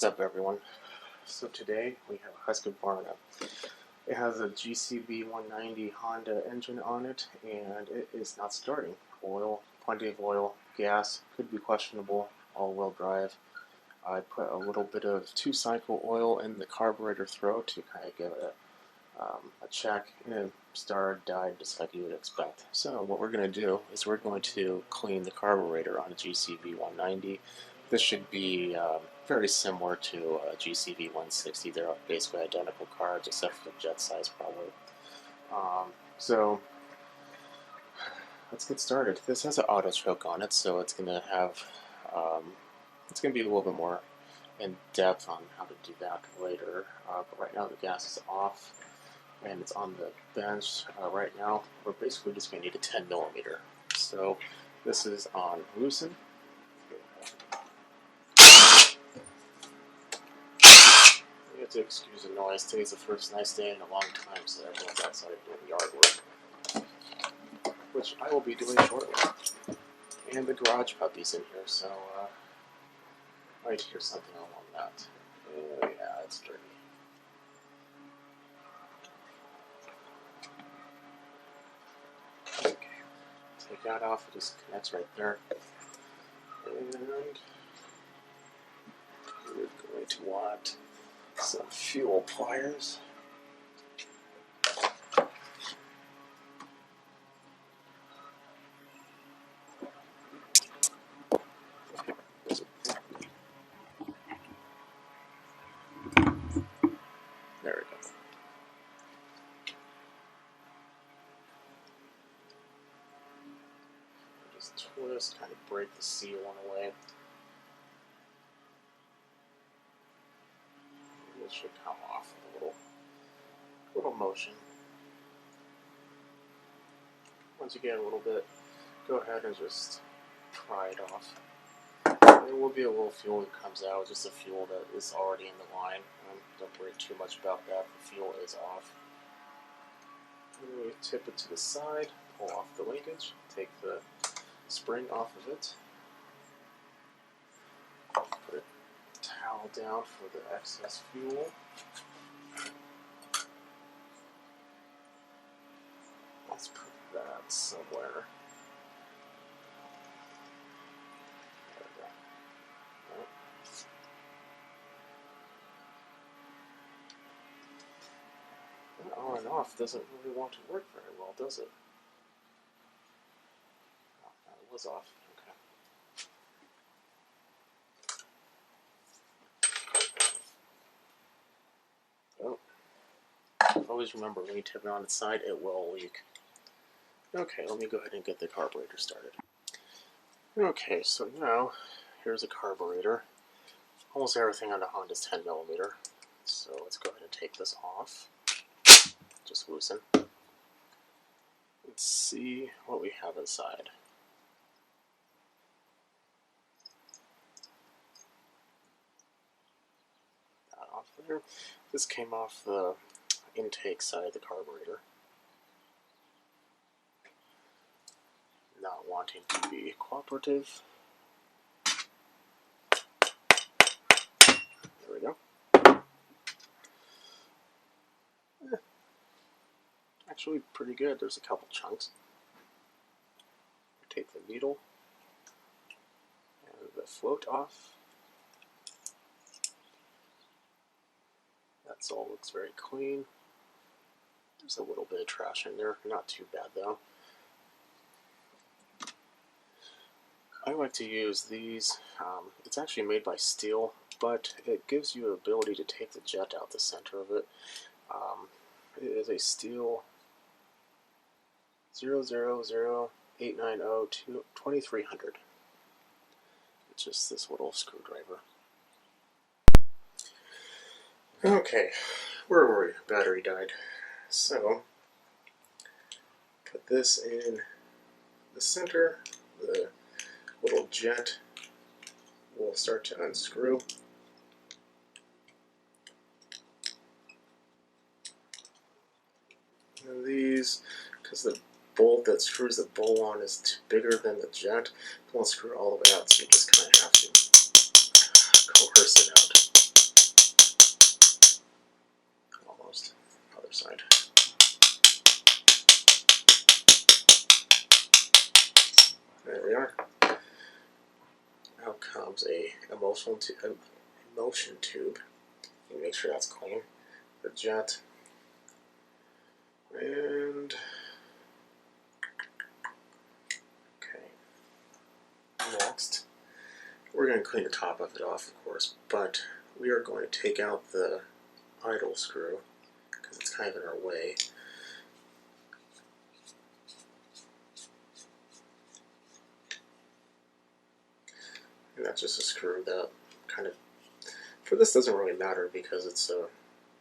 What's up, everyone? So today we have a Husqvarna. It has a GCV190 Honda engine on it, and it is not starting. Oil, plenty of oil, gas, could be questionable, all-wheel drive. I put a little bit of 2-cycle oil in the carburetor throat to kind of give it a check, and it started, died just like you would expect. So what we're going to do is we're going to clean the carburetor on a GCV190. This should be very similar to a GCV160. They're basically identical cars except for the jet size probably. So let's get started. This has an auto choke on it, so it's going to have it's going to be a little bit more in depth on how to do that later. But right now the gas is off and it's on the bench. Right now we're basically just going to need a 10mm. So this is on loosen. You have to excuse the noise. Today's the first nice day in a long time, so everyone's outside doing yard work, which I will be doing shortly. And the garage puppy's in here, so I might hear something along that. Oh yeah, it's dirty. Okay, take that off. It just connects right there. And we're going to want some fuel pliers. There we go. Just twist, kind of break the seal on the way. It should come off with a little motion. Once you get a little bit, go ahead and just pry it off. There will be a little fuel that comes out, just a fuel that is already in the line. Don't worry too much about that. The fuel is off. And we tip it to the side, pull off the linkage, take the spring off of it, put a towel down for the excess fuel. Let's put that somewhere. There we go. That on and off doesn't really want to work very well, does it? Oh, it was off. Okay. Oh. Always remember, when you tip it on its side, it will leak. Okay, let me go ahead and get the carburetor started. Okay, so now, here's a carburetor. Almost everything on the Honda is 10mm. So let's go ahead and take this off. Just loosen. Let's see what we have inside. That off there. This came off the intake side of the carburetor. Not wanting to be cooperative. There we go. Actually pretty good. There's a couple chunks. Take the needle and the float off. That's all looks very clean. There's a little bit of trash in there. Not too bad though. I like to use these. It's actually made by steel, but it gives you the ability to take the jet out the center of it. It is a steel 000890-2300. It's just this little screwdriver. Okay, where were we? Battery died. So, put this in the center. The little jet will start to unscrew. And these, because the bolt that screws the bowl on is bigger than the jet, it won't screw all the way out, so you just kind of have to coerce it out. side. There we are. Out comes a emulsion tube. You make sure that's clean. The jet. And okay. Next, we're going to clean the top of it off, of course, but we are going to take out the idle screw because it's kind of in our way. And that's just a screw that kind of, for this doesn't really matter because it's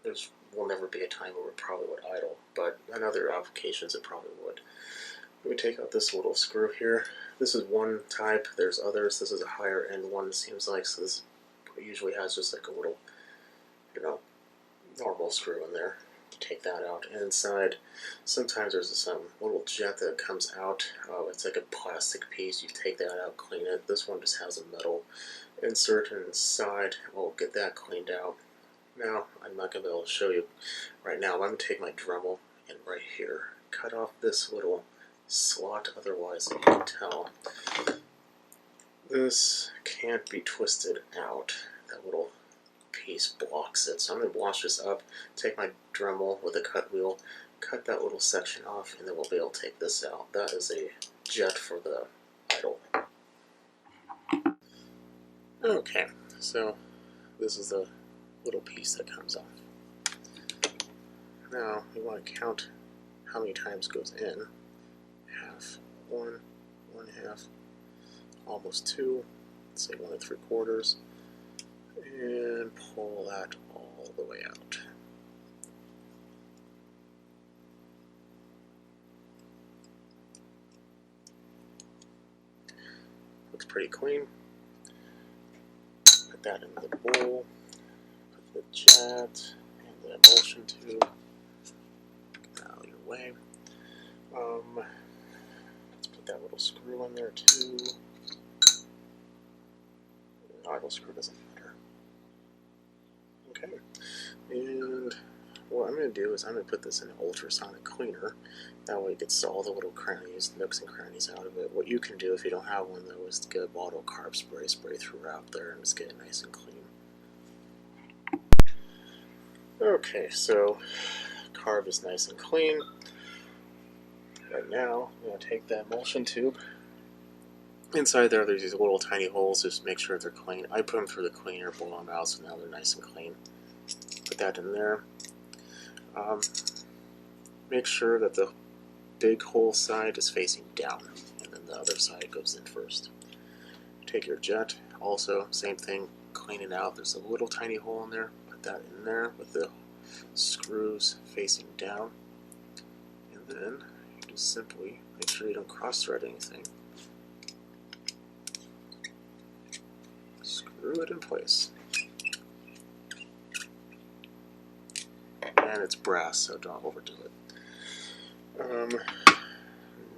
there's will never be a time where it probably would idle, but in other applications it probably would. We take out this little screw here. This is one type, there's others. This is a higher end one, it seems like, so this usually has just like a little, normal screw in there. Take that out. And inside, sometimes there's some little jet that comes out. It's like a plastic piece. You take that out, clean it. This one just has a metal insert inside. We'll get that cleaned out. Now, I'm not going to be able to show you right now. I'm going to take my Dremel and right here, cut off this little slot, otherwise you can tell. This can't be twisted out. That little piece blocks it. So I'm going to wash this up, take my Dremel with a cut wheel, cut that little section off, and then we'll be able to take this out. That is a jet for the idle. Okay, so this is the little piece that comes off. Now we want to count how many times it goes in. Half, 1, 1/2, almost 2, let's say 1 3/4, and pull that all the way out. Looks pretty clean. Put that into the bowl, put the jet and the emulsion tube out of your way. Let's put that little screw in there too. The idle screw doesn't matter. Okay, and what I'm going to do is I'm going to put this in an ultrasonic cleaner. That way it gets all the little crannies, nooks and crannies out of it. What you can do if you don't have one though is to get a bottle of carb spray throughout there and just get it nice and clean. Okay, so carb is nice and clean. Right now, I'm going to take that emulsion tube. Inside there, there's these little tiny holes. Just make sure they're clean. I put them through the cleaner, blow them out, so now they're nice and clean. Put that in there. Make sure that the big hole side is facing down, and then the other side goes in first. Take your jet. Also, same thing, clean it out. There's a little tiny hole in there. Put that in there with the screws facing down. And then just simply make sure you don't cross-thread anything. Screw it in place. And it's brass, so don't overdo it.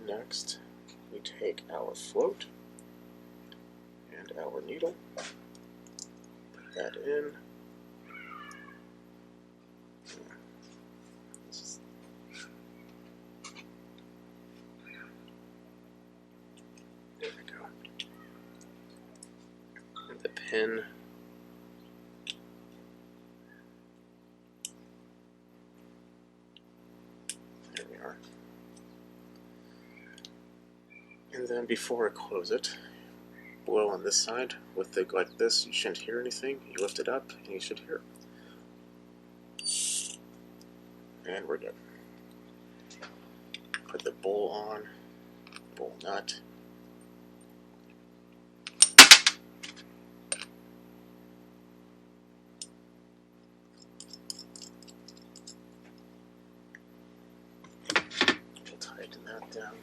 Next, we take our float and our needle, put that in. There we go. And the pin. There we are. And then before I close it, blow on this side with the like this. You shouldn't hear anything. You lift it up and you should hear it. And we're good. Put the bowl on, bowl nut. We'll tighten that down.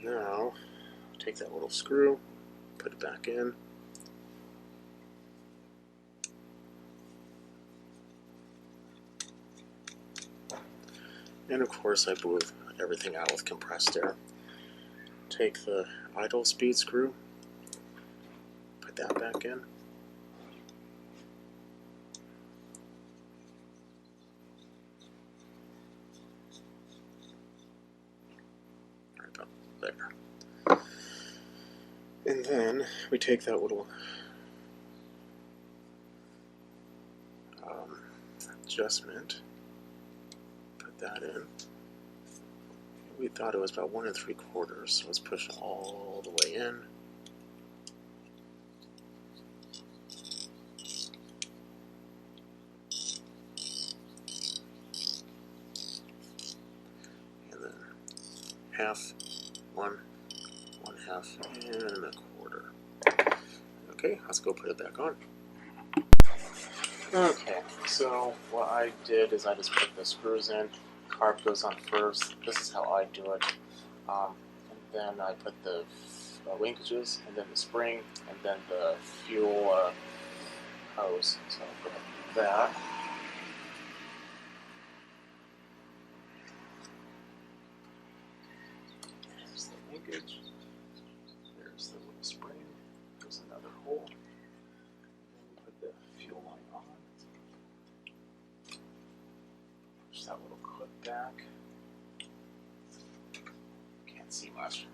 Now, take that little screw, put it back in. And of course I blew everything out with compressed air. Take the idle speed screw, put put that back in. Right about there. And then we take that little adjustment, put that in. We thought it was about 1 3/4, so let's push it all the way in. And then half, 1, 1/2, and 1/4. Okay, let's go put it back on. Okay, so what I did is I just put the screws in. Carb goes on first. This is how I do it. And then I put the linkages, and then the spring, and then the fuel hose. So I'll put that. There's the linkage. There's the little spring. There's another hole. And then we put the fuel line on. Push that little clip back. Can't see much.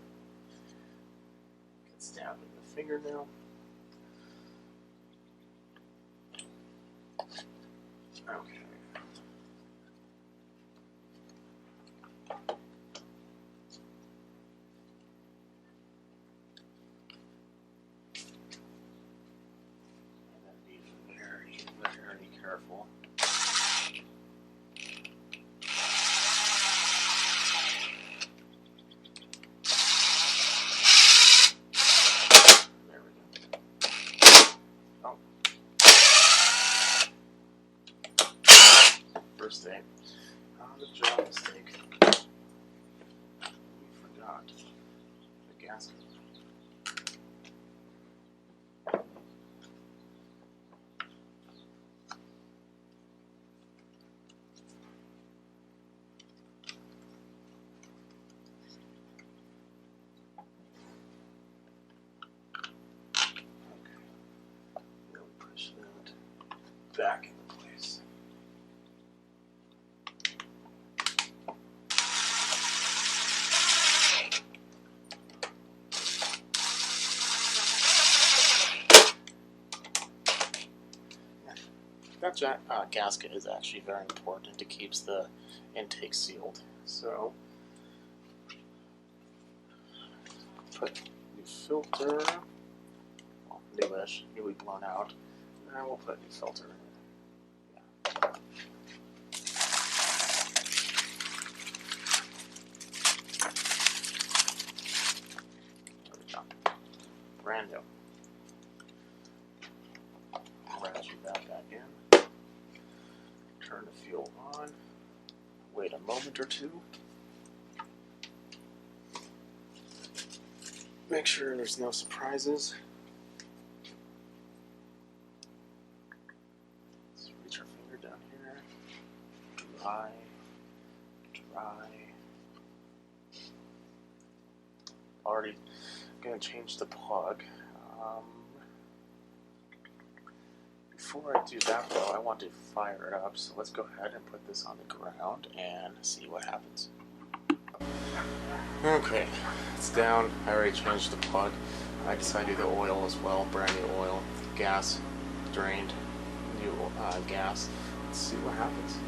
Get stabbed in the fingernail. Okay. And then be very, very careful. First thing on the job mistake, we forgot the gasket. Okay, now we push that back into place. That gasket is actually very important. It keeps the intake sealed. So, put new filter, well, newish, newly blown out, and we'll put a new filter in it. Yeah. There we go. Brand new. Ratchet that back in. Turn the fuel on, wait a moment or two, make sure there's no surprises. Let's reach our finger down here, dry, dry. Already going to change the plug. Before I do that though, I want to fire it up, so let's go ahead and put this on the ground and see what happens. Okay, it's down. I already changed the plug. I decided to do the oil as well, brand new oil, gas drained, new gas. Let's see what happens.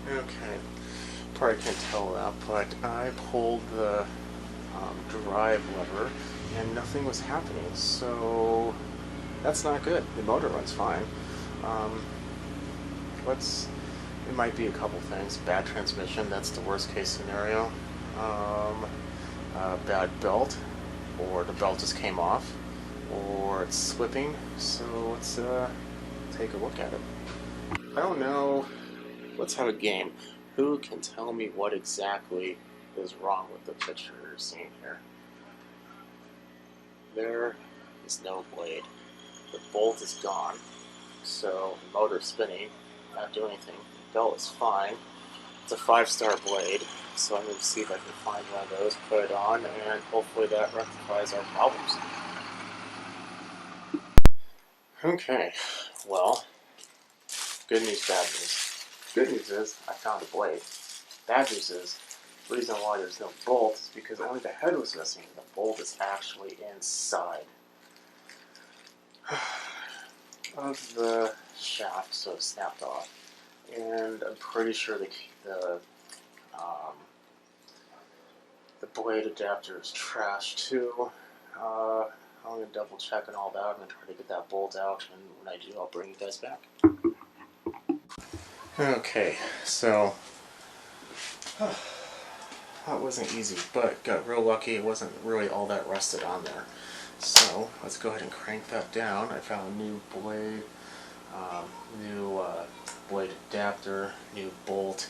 Okay, probably can't tell that, but I pulled the drive lever and nothing was happening, so that's not good. The motor runs fine. It might be a couple things. Bad transmission, that's the worst case scenario. Bad belt, or the belt just came off, or it's slipping, so let's take a look at it. I don't know let's have a game. Who can tell me what exactly is wrong with the picture you're seeing here? There is no blade. The bolt is gone, so the motor's spinning, not doing anything. The belt is fine. It's a 5-star blade, so I'm going to see if I can find one of those, put it on, and hopefully that rectifies our problems. Okay, well, good news, bad news. Good news is I found a blade. Bad news is the reason why there's no bolt is because only the head was missing. The bolt is actually inside of the shaft, so it snapped off. And I'm pretty sure the blade adapter is trashed too. I'm going to double check and all that. I'm going to try to get that bolt out, and when I do, I'll bring you guys back. Okay, so that wasn't easy, but got real lucky. It wasn't really all that rusted on there. So let's go ahead and crank that down. I found a new blade, new blade adapter, new bolt,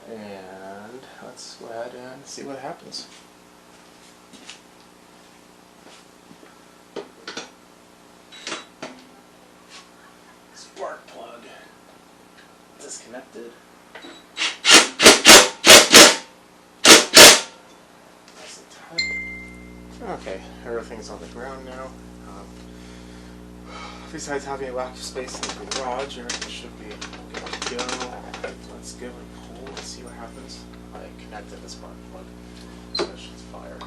and let's go ahead and see what happens. Spark plug disconnected. Nice and tight. Okay, everything's on the ground now. Besides having a lack of space in the garage, everything should be good to go. Let's give it a pull and see what happens. I connected the spark plug, so it should fire.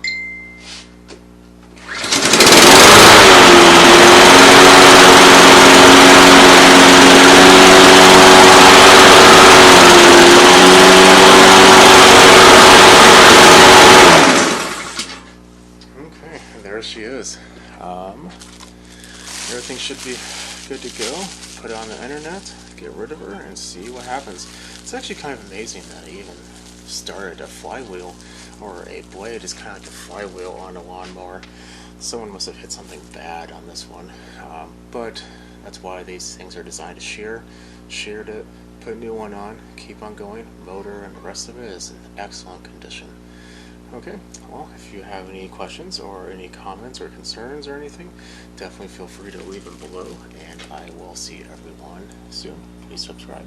Okay, there she is. Everything should be good to go. Put it on the internet, get rid of her, and see what happens. It's actually kind of amazing that I even started a flywheel, or a blade is kind of like a flywheel on a lawnmower. Someone must have hit something bad on this one, but that's why these things are designed to shear. Sheared it, put a new one on, keep on going. Motor and the rest of it is in excellent condition. Okay, well, if you have any questions or any comments or concerns or anything, definitely feel free to leave them below, and I will see everyone soon. Please subscribe.